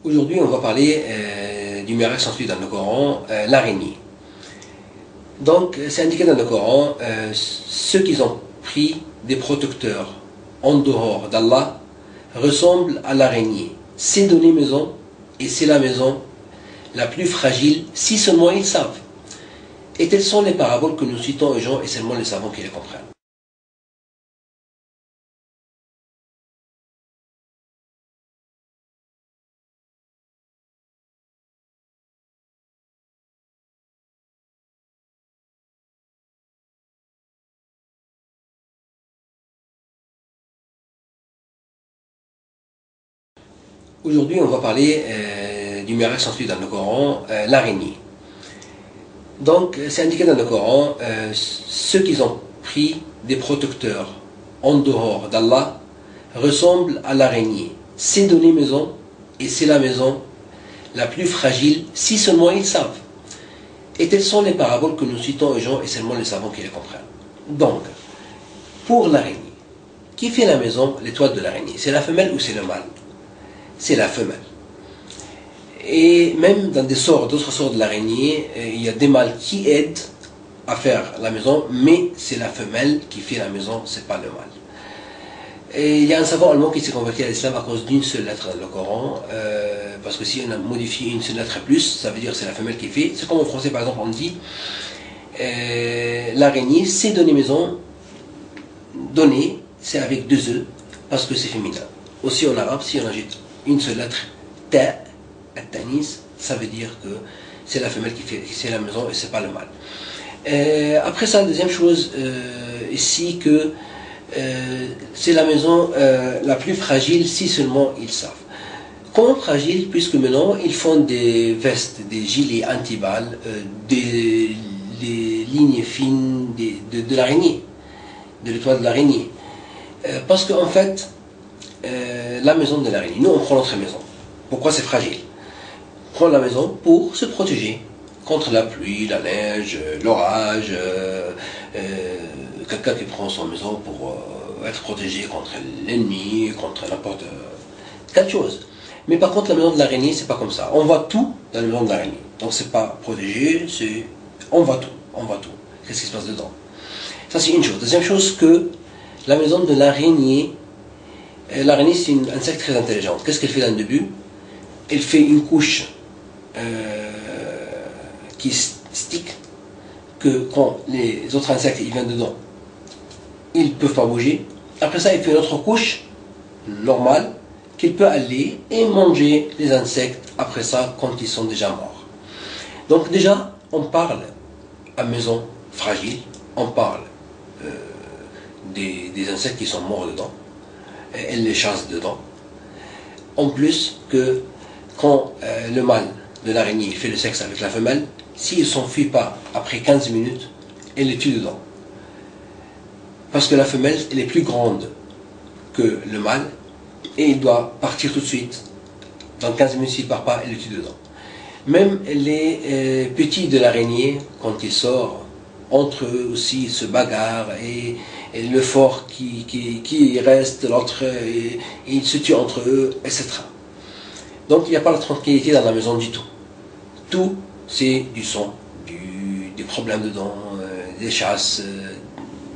Aujourd'hui, on va parler du miracle sans dans le Coran, l'araignée. Donc, c'est indiqué dans le Coran, ceux qui ont pris des protecteurs en dehors d'Allah ressemblent à l'araignée. C'est donner maison, et c'est la maison la plus fragile, si seulement ils savent. Et telles sont les paraboles que nous citons aux gens, et seulement les savants qui les comprennent. Aujourd'hui, on va parler du miracle sans dans le Coran, l'araignée. Donc, c'est indiqué dans le Coran, ceux qui ont pris des protecteurs en dehors d'Allah ressemblent à l'araignée. C'est donner maison, et c'est la maison la plus fragile, si seulement ils savent. Et telles sont les paraboles que nous citons aux gens, et seulement les savants qui les comprennent. Donc, pour l'araignée, qui fait la maison, l'étoile de l'araignée? C'est la femelle ou c'est le mâle? C'est la femelle. Et même dans d'autres sorts de l'araignée, il y a des mâles qui aident à faire la maison, mais c'est la femelle qui fait la maison, c'est pas le mâle. Et il y a un savant allemand qui s'est converti à l'islam à cause d'une seule lettre dans le Coran, parce que si on a modifié une seule lettre plus, ça veut dire que c'est la femelle qui fait. C'est comme en français, par exemple, on dit l'araignée, c'est donner maison. Donner, c'est avec deux E, parce que c'est féminin. Aussi en arabe, si on ajoute une seule lettre, ta, at-tanis, ça veut dire que c'est la femelle qui fait la maison et c'est pas le mâle. Après ça, deuxième chose ici, que c'est la maison la plus fragile si seulement ils savent. Comment fragile? Puisque maintenant ils font des vestes, des gilets anti-balles, des lignes fines de l'araignée, de l'étoile de l'araignée. Parce qu'en fait, la maison de l'araignée, nous on prend notre maison. Pourquoi c'est fragile? On prend la maison pour se protéger contre la pluie, la neige, l'orage, quelqu'un qui prend son maison pour être protégé contre l'ennemi, contre n'importe quelle chose. Mais par contre, la maison de l'araignée, c'est pas comme ça. On voit tout dans la maison de l'araignée. Donc c'est pas protégé, c'est on voit tout, on voit tout. Qu'est-ce qui se passe dedans? Ça c'est une chose. Deuxième chose, que la maison de l'araignée, l'araignée c'est un insecte très intelligent. Qu'est-ce qu'elle fait dans le début? Elle fait une couche qui stick, que quand les autres insectes ils viennent dedans, ils ne peuvent pas bouger. Après ça, il fait une autre couche normale qu'il peut aller et manger les insectes après ça quand ils sont déjà morts. Donc déjà, on parle à maison fragile, on parle des insectes qui sont morts dedans, elle les chasse dedans. En plus que quand le mâle de l'araignée fait le sexe avec la femelle, s'il ne s'enfuit pas après 15 minutes, elle les tue dedans. Parce que la femelle, elle est plus grande que le mâle, et il doit partir tout de suite. Dans 15 minutes, s'il ne part pas, elle le tue dedans. Même les petits de l'araignée, quand ils sortent, entre eux aussi se bagarrent, et le fort qui reste, l'autre, ils se tuent entre eux, etc. Donc il n'y a pas la tranquillité dans la maison du tout. Tout, c'est du sang, des problèmes dedans, des chasses,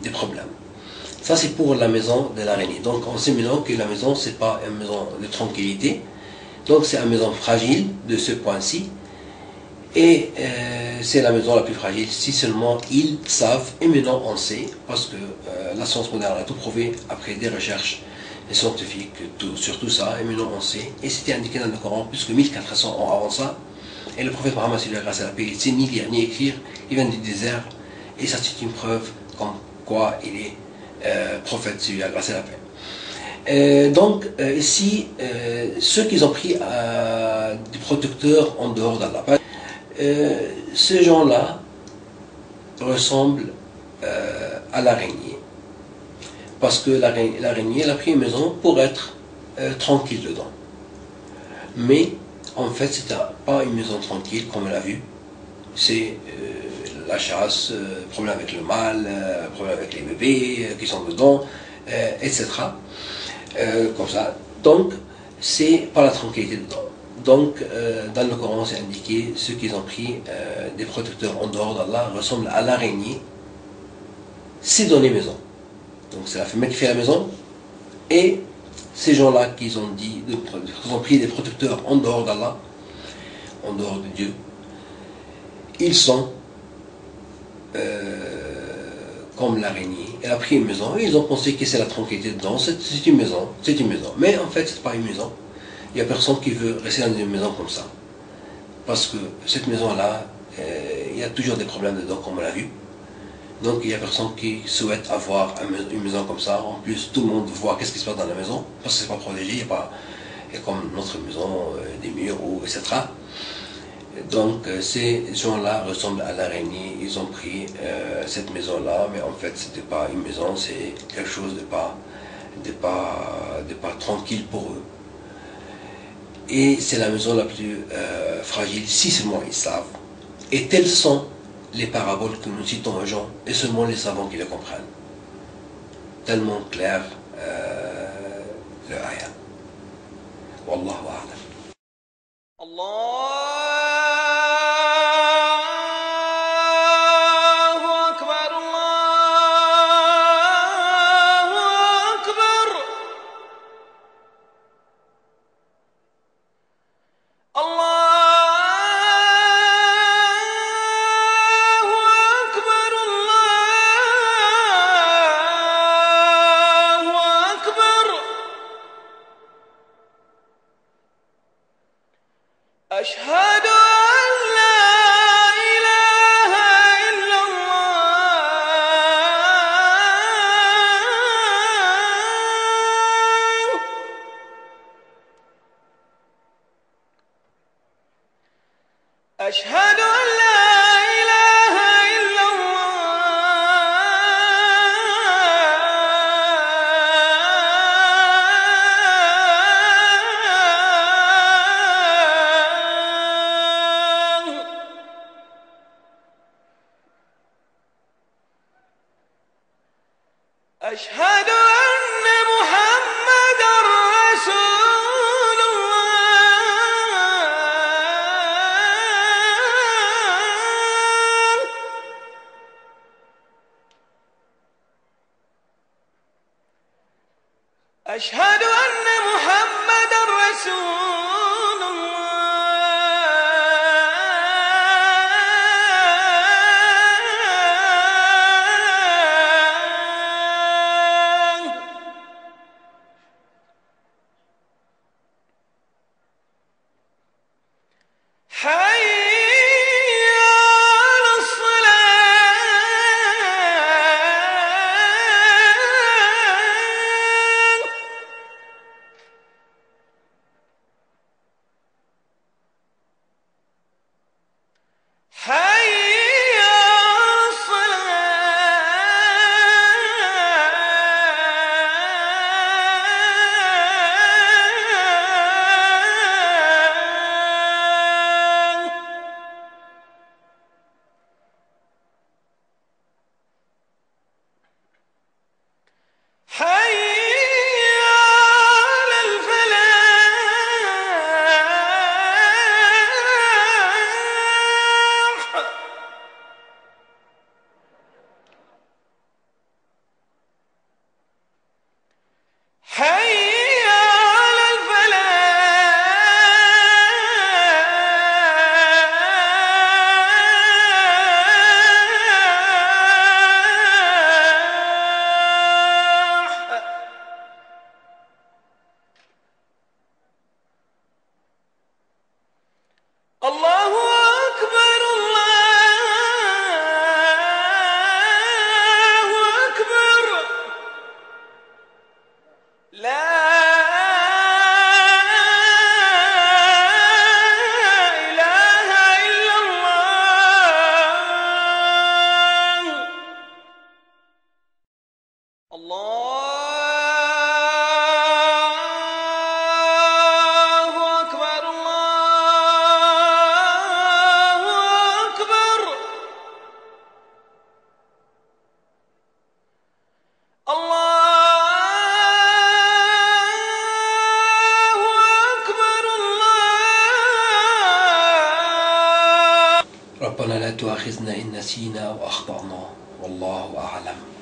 des problèmes. Ça c'est pour la maison de l'araignée. Donc on sait maintenant que la maison, c'est pas une maison de tranquillité. Donc c'est une maison fragile de ce point-ci. Et c'est la maison la plus fragile si seulement ils savent. Et maintenant on sait, parce que la science moderne a tout prouvé après des recherches scientifiques sur tout ça. Et maintenant on sait. Et c'était indiqué dans le Coran, puisque 1400 ans avant ça. Et le prophète Mohammed, grâce à la paix, il ne sait ni lire ni écrire. Il vient du désert. Et ça c'est une preuve comme quoi il est prophète, celui grâce à la paix. Donc ici, ceux qui ont pris des protecteurs en dehors d'Allah, ces gens-là ressemblent à l'araignée. Parce que l'araignée, elle a pris une maison pour être tranquille dedans. Mais en fait, c'est pas une maison tranquille comme on l'a vu. C'est la chasse, problème avec le mâle, problème avec les bébés qui sont dedans, etc. Comme ça. Donc, c'est pas la tranquillité dedans. Donc, dans le Coran, c'est indiqué, ceux qui ont pris des protecteurs en dehors d'Allah ressemblent à l'araignée si dans les maisons. Donc, c'est la femelle qui fait la maison. Et ces gens-là qui ont pris des protecteurs en dehors d'Allah, en dehors de Dieu, ils sont comme l'araignée. Elle a pris une maison et ils ont pensé que c'est la tranquillité dedans. C'est une maison, c'est une maison. Mais en fait, c'est pas une maison. Il n'y a personne qui veut rester dans une maison comme ça. Parce que cette maison-là, il y a toujours des problèmes dedans, comme on l'a vu. Donc il n'y a personne qui souhaite avoir une maison comme ça. En plus, tout le monde voit qu'est-ce qui se passe dans la maison, parce que c'est pas protégé, il y a comme notre maison, des murs, etc. Donc ces gens-là ressemblent à l'araignée. Ils ont pris cette maison-là, mais en fait c'était pas une maison, c'est quelque chose de pas tranquille pour eux. Et c'est la maison la plus fragile, si seulement ils savent. Et telles sont les paraboles que nous citons aux gens, et seulement les savants qui les comprennent. Tellement clair le ayah. Wallahu a'lam. أشهد أن لا إله إلا الله أشهد أن لا إله إلا الله أشهد أن محمدا رسول الله أشهد أن محمدا رسول الله حي على الصلاة حي على الصلاة حي على الفلاح حي على الفلاح الله أكبر الله أكبر لا إله إلا الله الله أكبر الله أكبر الله ربنا لا تؤاخذنا إن نسينا أو أخطأنا والله أعلم.